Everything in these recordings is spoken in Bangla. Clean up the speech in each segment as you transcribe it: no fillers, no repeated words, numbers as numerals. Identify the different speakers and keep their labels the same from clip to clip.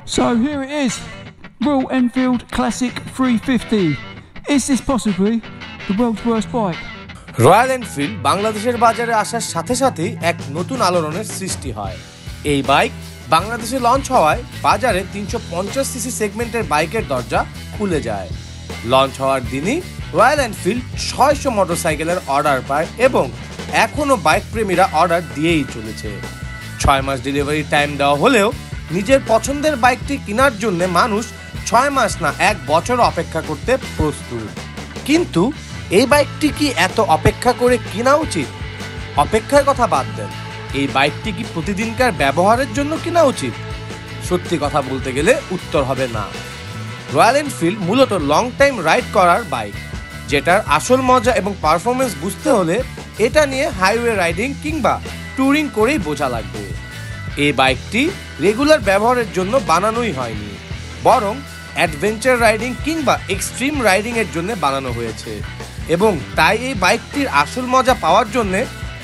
Speaker 1: So here it is, Royal Enfield Classic 350. Is this possibly the world's worst bike?
Speaker 2: Royal Enfield বাংলাদেশের বাজারে আসার সাথে সাথেই এক নতুন আলোড়নের সৃষ্টি হয়। এই বাইক বাংলাদেশে লঞ্চ হওয়ায় বাজারে 350 সিসি সেগমেন্টের বাইকের দরজা খুলে যায়। লঞ্চ হওয়ার দিনই রয়্যাল এনফিল্ড 600 মোটরসাইকেলের অর্ডার পায় এবং এখনও বাইক প্রেমীরা অর্ডার দিয়েই চলেছে। 6 মাস ডেলিভারি টাইম দেওয়া হলেও নিজের পছন্দের বাইকটি কেনার জন্য মানুষ 6 মাস না 1 বছর অপেক্ষা করতে প্রস্তুত। কিন্তু এই বাইকটি কি এত অপেক্ষা করে কেনা উচিত? অপেক্ষার কথা বাদ দেন, এই বাইকটি কি প্রতিদিনকার ব্যবহারের জন্য কেনা উচিত? সত্যি কথা বলতে গেলে উত্তর হবে না। রয়্যাল এনফিল্ড মূলত লং টাইম রাইড করার বাইক, যেটার আসল মজা এবং পারফরমেন্স বুঝতে হলে এটা নিয়ে হাইওয়ে রাইডিং কিংবা ট্যুরিং করেই বোঝা লাগবে। এই বাইকটি রেগুলার ব্যবহারের জন্য বানানোই হয়নি, বরং অ্যাডভেঞ্চার রাইডিং কিংবা এক্সট্রিম রাইডিং এর জন্য বানানো হয়েছে এবং তাই এই বাইকটির আসল মজা পাওয়ার জন্য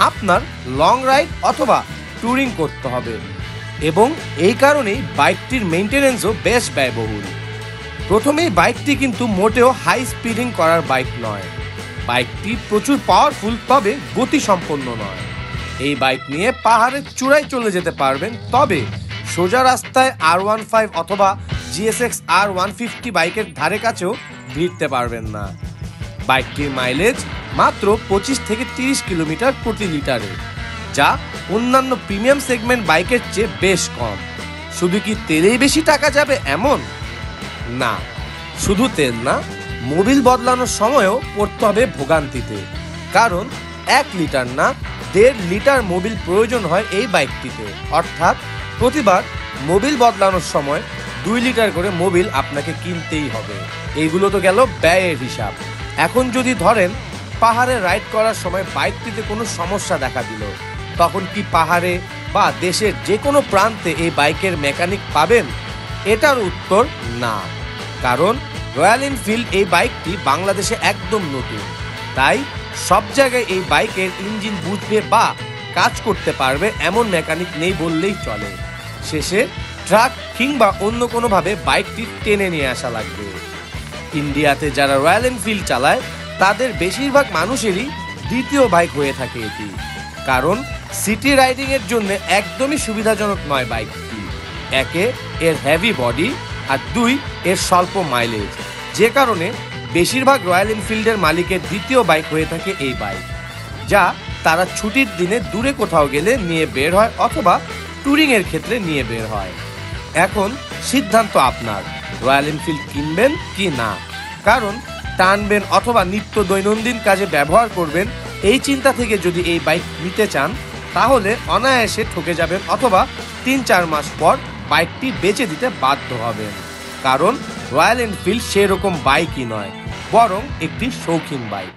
Speaker 2: আপনার লং রাইড অথবা ট্যুরিং করতে হবে এবং এই কারণেই বাইকটির মেইনটেনেন্সও বেশ ব্যয়বহুল। প্রথমেই বাইকটি কিন্তু মোটেও হাই স্পিডিং করার বাইক নয়। বাইকটি প্রচুর পাওয়ারফুল, তবে গতিসম্পন্ন নয়। এই বাইক নিয়ে পাহাড়ের চূড়ায় চলে যেতে পারবেন, তবে সোজা রাস্তায় R15 অথবা GSX R150 বাইকের ধারে কাছেও ভিড়তে পারবেন না। বাইকটির মাইলেজ মাত্র 25 থেকে 30 কিলোমিটার প্রতি লিটারে, যা অন্যান্য প্রিমিয়াম সেগমেন্ট বাইকের চেয়ে বেশ কম। শুধু কি তেলেই বেশি টাকা যাবে এমন না, শুধু তেল না, মোবিল বদলানোর সময়ও পড়তে হবে ভোগান্তিতে, কারণ 1 লিটার না 1.5 লিটার মোবিল প্রয়োজন হয় এই বাইকটিতে। অর্থাৎ প্রতিবার মোবিল বদলানোর সময় 2 লিটার করে মোবিল আপনাকে কিনতেই হবে। এইগুলো তো গেল ব্যয়ের হিসাব। এখন যদি ধরেন পাহাড়ে রাইড করার সময় বাইকটিতে কোনো সমস্যা দেখা দিল, তখন কি পাহাড়ে বা দেশের যে কোনো প্রান্তে এই বাইকের মেকানিক পাবেন? এটার উত্তর না, কারণ রয়্যাল এনফিল্ড এই বাইকটি বাংলাদেশে একদম নতুন। তাই সব জায়গায় এই বাইকের ইঞ্জিন বুঝবে বা কাজ করতে পারবে এমন মেকানিক নেই বললেই চলে। শেষে ট্রাক কিংবা অন্য কোনোভাবে বাইকটি টেনে নিয়ে আসা লাগবে। ইন্ডিয়াতে যারা রয়্যাল এনফিল্ড চালায় তাদের বেশিরভাগ মানুষেরই দ্বিতীয় বাইক হয়ে থাকে এটি, কারণ সিটি রাইডিং এর জন্য একদমই সুবিধাজনক নয় বাইকটি। 1 এর হেভি বডি আর 2 এর স্বল্প মাইলেজ, যে কারণে বেশিরভাগ রয়্যাল এনফিল্ডের মালিকের দ্বিতীয় বাইক হয়ে থাকে এই বাইক, যা তারা ছুটির দিনে দূরে কোথাও গেলে নিয়ে বের হয় অথবা ট্যুরিং এর ক্ষেত্রে নিয়ে বের হয়। এখন সিদ্ধান্ত আপনার, রয়্যাল এনফিল্ড কিনবেন কি না। কারণ টানবেন অথবা নিত্য দৈনন্দিন কাজে ব্যবহার করবেন এই চিন্তা থেকে যদি এই বাইক নিতে চান, তাহলে অনায়াসে ঠকে যাবেন অথবা 3-4 মাস পর বাইকটি বেচে দিতে বাধ্য হবেন। কারণ রয়্যাল এনফিল্ড সেরকম বাইকই নয়, বরং একটি শৌখিন বাইক।